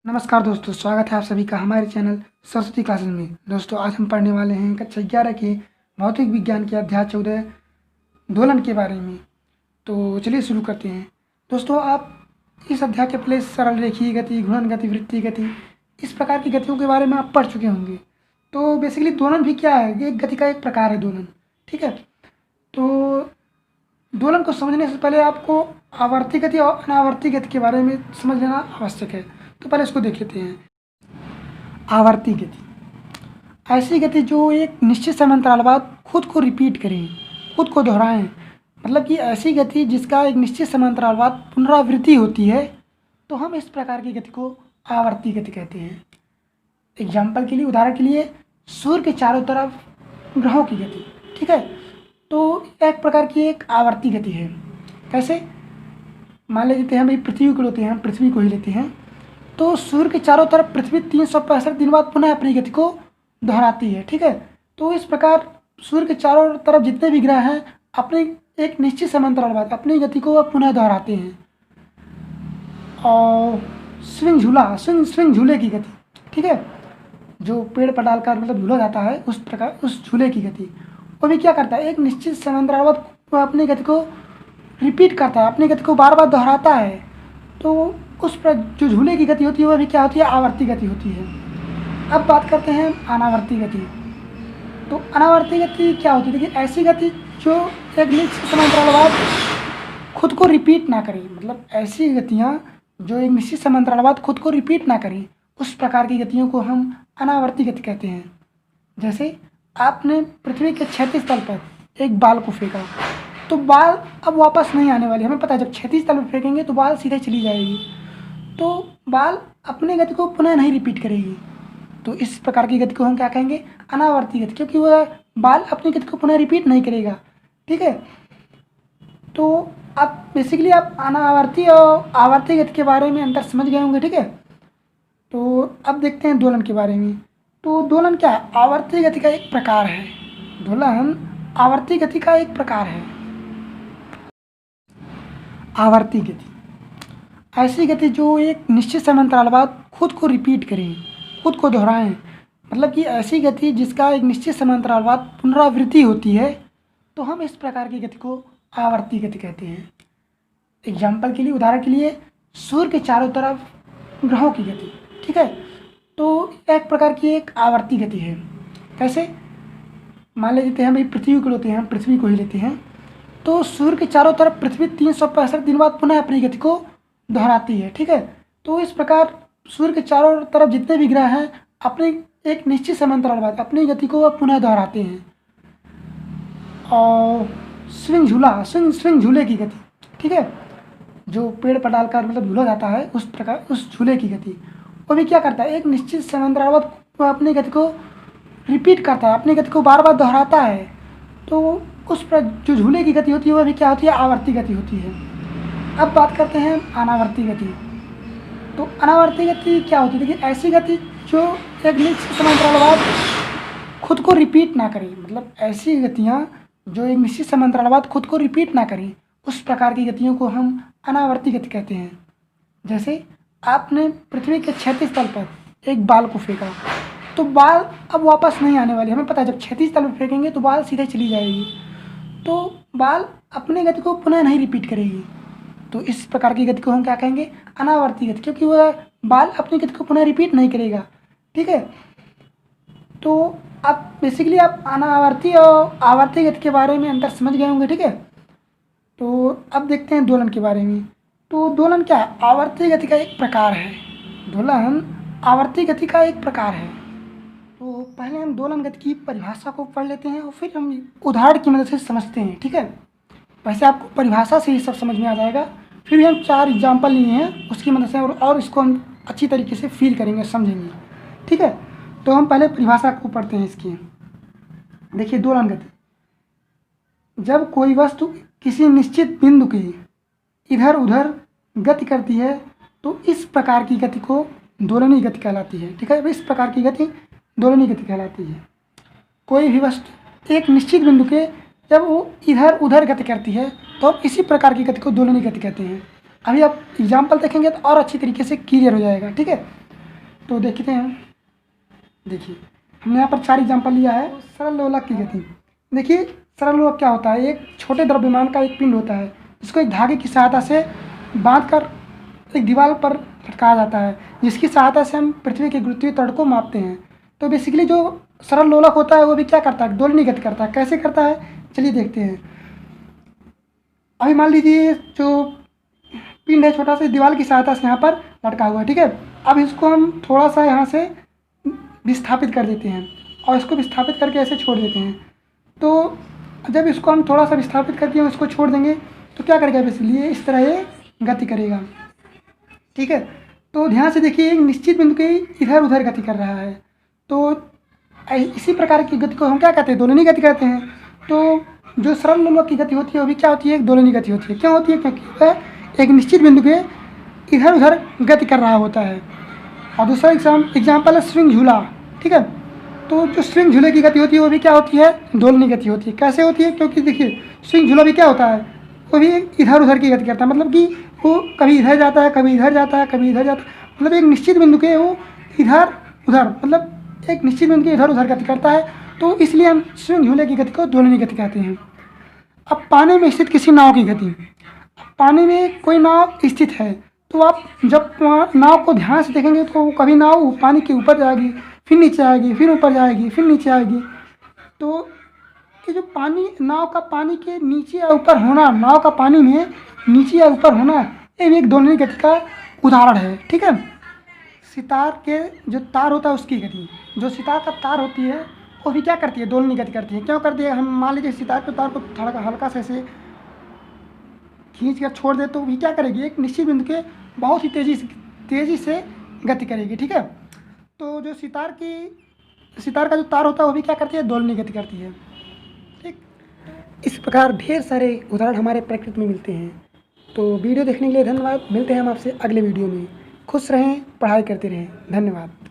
नमस्कार दोस्तों, स्वागत है आप सभी का हमारे चैनल सरस्वती क्लासेस में। दोस्तों, आज हम पढ़ने वाले हैं कक्षा 11 के भौतिक विज्ञान के अध्याय 14 दोलन के बारे में। तो चलिए शुरू करते हैं। दोस्तों, आप इस अध्याय के पहले सरल रेखीय गति, घूर्णन गति, वृत्तीय गति, इस प्रकार की गतियों के बारे में आप पढ़ चुके होंगे। तो बेसिकली दोलन भी क्या है, एक गति का एक प्रकार है दोलन। ठीक है, तो दोलन को समझने से पहले आपको आवर्ती गति और अनावर्ती गति के बारे में समझ लेना आवश्यक है। तो पहले इसको देख लेते हैं। आवर्ती गति ऐसी गति जो एक निश्चित समांतराल बाद खुद को रिपीट करें, खुद को दोहराएं। मतलब कि ऐसी गति जिसका एक निश्चित समांतराल बाद पुनरावृत्ति होती है, तो हम इस प्रकार की गति को आवर्ती गति कहते हैं। एग्जाम्पल के लिए, उदाहरण के लिए, सूर्य के चारों तरफ ग्रहों की गति। ठीक है, तो एक प्रकार की एक आवर्ती गति है। कैसे? मान लेते हैं भाई पृथ्वी को लेते हैं, पृथ्वी को ही लेते हैं। तो सूर्य के चारों तरफ पृथ्वी 365 दिन बाद पुनः अपनी गति को दोहराती है। ठीक है, तो इस प्रकार सूर्य के चारों तरफ जितने भी ग्रह हैं अपने एक निश्चित समांतराल बाद अपनी गति को पुनः दोहराते हैं। और स्विंग झूला, स्विंग झूले की गति। ठीक है, जो पेड़ पर डालकर मतलब झूला जाता है, उस प्रकार उस झूले की गति वो भी क्या करता है, एक निश्चित समांतराल बाद अपनी गति को रिपीट करता है, अपनी गति को बार बार दोहराता है। तो उस पर जो झूले की गति होती है वह भी क्या होती है, आवर्ती गति होती है। अब बात करते हैं अनावर्ती गति। तो अनावर्ती गति क्या होती है? देखिए, ऐसी गति जो एक निश्चित समांतराल बाद खुद को रिपीट ना करें। मतलब ऐसी गतियाँ जो एक निश्चित समांतराल बाद खुद को रिपीट ना करें, उस प्रकार की गतियों को हम अनावर्ती गति कहते हैं। जैसे आपने पृथ्वी के क्षैतिज तल पर एक बाल को फेंका, तो बाल अब वापस नहीं आने वाली। हमें पता है जब क्षैतिज तल पर फेंकेंगे तो बाल सीधे चली जाएगी, तो बाल अपनी गति को पुनः नहीं रिपीट करेगी। तो इस प्रकार की गति को हम क्या कहेंगे, अनावर्ती गति, क्योंकि वह बाल अपनी गति को पुनः रिपीट नहीं करेगा। ठीक है, तो आप बेसिकली आप अनावर्ती और आवर्ती गति के बारे में अंतर समझ गए होंगे। ठीक है, तो अब देखते हैं दोलन के बारे में। तो दोलन क्या है? आवर्ती गति का एक प्रकार है। दोलन आवर्ती गति का एक प्रकार है। आवर्ती गति ऐसी गति जो एक निश्चित समांतराल बाद खुद को रिपीट करें, खुद को दोहराएं। मतलब कि ऐसी गति जिसका एक निश्चित समांतराल बाद पुनरावृत्ति होती है, तो हम इस प्रकार की गति को आवर्ती गति कहते हैं। एग्जाम्पल के लिए, उदाहरण के लिए, सूर्य के चारों तरफ ग्रहों की गति। ठीक है, तो एक प्रकार की एक आवर्ती गति है। कैसे? मान लेते हैं भाई पृथ्वी को लेते हैं, पृथ्वी को ही लेते हैं। तो सूर्य के चारों तरफ पृथ्वी 365 दिन बाद पुनः अपनी गति को दोहराती है। ठीक है, तो इस प्रकार सूर्य के चारों तरफ जितने भी ग्रह हैं अपने एक निश्चित समांतराल बाद अपनी गति को पुनः दोहराते हैं। और स्विंग झूला, स्विंग झूले की गति। ठीक है, जो पेड़ पर डालकर मतलब झूला जाता है, उस प्रकार उस झूले की गति वो भी क्या करता है, एक निश्चित समांतराल बाद अपनी गति को रिपीट करता है, अपनी गति को बार बार दोहराता है। तो उस पर जो झूले की गति होती है वह भी क्या होती है, आवर्ती गति होती है। अब बात करते हैं अनावर्ती गति। तो अनावर्ती गति क्या होती है? देखिए, ऐसी गति जो एक निश्चित समांतराल बाद खुद को रिपीट ना करें। मतलब ऐसी गतियाँ जो एक निश्चित समांतराल बाद खुद को रिपीट ना करें, उस प्रकार की गतियों को हम अनावर्ती गति कहते हैं। जैसे आपने पृथ्वी के क्षैतिज तल पर एक बाल को फेंका, तो बाल अब वापस नहीं आने वाली। हमें पता है जब क्षैतिज तल पर फेंकेंगे तो बाल सीधे चली जाएगी, तो बाल अपनी गति को पुनः नहीं रिपीट करेगी। तो इस प्रकार की गति को हम क्या कहेंगे, अनावर्ती गति, क्योंकि वह बाल अपनी गति को पुनः रिपीट नहीं करेगा। ठीक है, तो आप बेसिकली आप अनावर्ती और आवर्ती गति के बारे में अंतर समझ गए होंगे। ठीक है, तो अब देखते हैं दोलन के बारे में। तो दोलन क्या है? आवर्ती गति का एक प्रकार है। दोलन आवर्ती गति का एक प्रकार है। तो पहले हम दोलन गति की परिभाषा को पढ़ लेते हैं और फिर हम उदाहरण की मदद से समझते हैं। ठीक है, वैसे आपको परिभाषा से ही सब समझ में आ जाएगा, फिर भी हम 4 एग्जाम्पल लिए हैं उसकी मदद से और इसको हम अच्छी तरीके से फील करेंगे, समझेंगे। ठीक है, तो हम पहले परिभाषा को पढ़ते हैं इसकी। देखिए, दोलन गति, जब कोई वस्तु किसी निश्चित बिंदु की इधर उधर गति करती है तो इस प्रकार की गति को दोलनीय गति कहलाती है। ठीक है, इस प्रकार की गति दोलनीय गति कहलाती है। कोई भी वस्तु एक निश्चित बिंदु के जब वो इधर उधर गति करती है तो हम इसी प्रकार की गति को दोलनीय गति कहते हैं। अभी आप एग्जाम्पल देखेंगे तो और अच्छी तरीके से क्लियर हो जाएगा। ठीक है, तो देखते हैं। देखिए हमने यहाँ पर 4 एग्जाम्पल लिया है। सरल लोलक की गति देखिए, सरल लोलक क्या होता है, एक छोटे द्रव्यमान का एक पिंड होता है जिसको एक धागे की सहायता से बांधकर एक दीवार पर लटकाया जाता है, जिसकी सहायता से हम पृथ्वी के गुरुत्वीय त्वरण को मापते हैं। तो बेसिकली जो सरल लोलक होता है वो भी क्या करता है, दोलनी गति करता है। कैसे करता है चलिए देखते हैं। अभी मान लीजिए जो पिंड है छोटा सा, दीवार की सहायता से यहाँ पर लटका हुआ है, ठीक है। अब इसको हम थोड़ा सा यहाँ से विस्थापित कर देते हैं और इसको विस्थापित करके ऐसे छोड़ देते हैं। तो जब इसको हम थोड़ा सा विस्थापित करके इसको छोड़ देंगे तो क्या करेगा, बेसिकली इस तरह ये गति करेगा, ठीक है। तो ध्यान से देखिए, एक निश्चित बिंदु के इधर उधर गति कर रहा है। तो इसी प्रकार की गति को हम क्या कहते हैं, दोलनी गति कहते हैं। तो जो सरल लोलक की गति होती है वो भी क्या होती है, एक दोलनी गति होती है। क्यों होती है, क्योंकि वह एक निश्चित बिंदु के इधर उधर गति कर रहा होता है। और दूसरा एग्जाम्पल है स्विंग झूला, ठीक है। तो जो स्विंग झूले की गति होती है वो भी क्या होती है, दोलनी गति होती है। कैसे होती है, क्योंकि देखिए स्विंग झूला भी क्या होता है, वो भी इधर उधर की गति करता है। मतलब कि वो कभी इधर जाता है, कभी इधर जाता है, कभी इधर जाता है। मतलब एक निश्चित बिंदु के वो इधर उधर, मतलब एक निश्चित बिंदु के इधर उधर गति करता है। तो इसलिए हम स्विंग झूले की गति को दोलनी गति कहते हैं। अब पानी में स्थित किसी नाव की गति, पानी में कोई नाव स्थित है तो आप जब नाव को ध्यान से देखेंगे तो कभी नाव पानी के ऊपर जाएगी, फिर नीचे आएगी, फिर ऊपर जाएगी, फिर नीचे आएगी। तो ये जो पानी, नाव का पानी के नीचे या ऊपर होना, नाव का पानी में नीचे या ऊपर होना, ये भी एक दोलनी गति का उदाहरण है, ठीक है। सितार के जो तार होता है उसकी गति, जो सितार का तार होती है वो भी क्या करती है, दोलनी गति करती है। क्यों करती है, हम मान लीजिए सितार के तार को थोड़ा हल्का से ऐसे खींच कर छोड़ दे तो भी क्या करेगी, एक निश्चित बिंदु के बहुत ही तेज़ी से गति करेगी, ठीक है। तो जो सितार का जो तार होता है वो भी क्या करती है, दोलनी गति करती है, ठीक। इस प्रकार ढेर सारे उदाहरण हमारे प्रकृति में मिलते हैं। तो वीडियो देखने के लिए धन्यवाद। मिलते हैं हम आपसे अगले वीडियो में। खुश रहें, पढ़ाई करते रहें। धन्यवाद।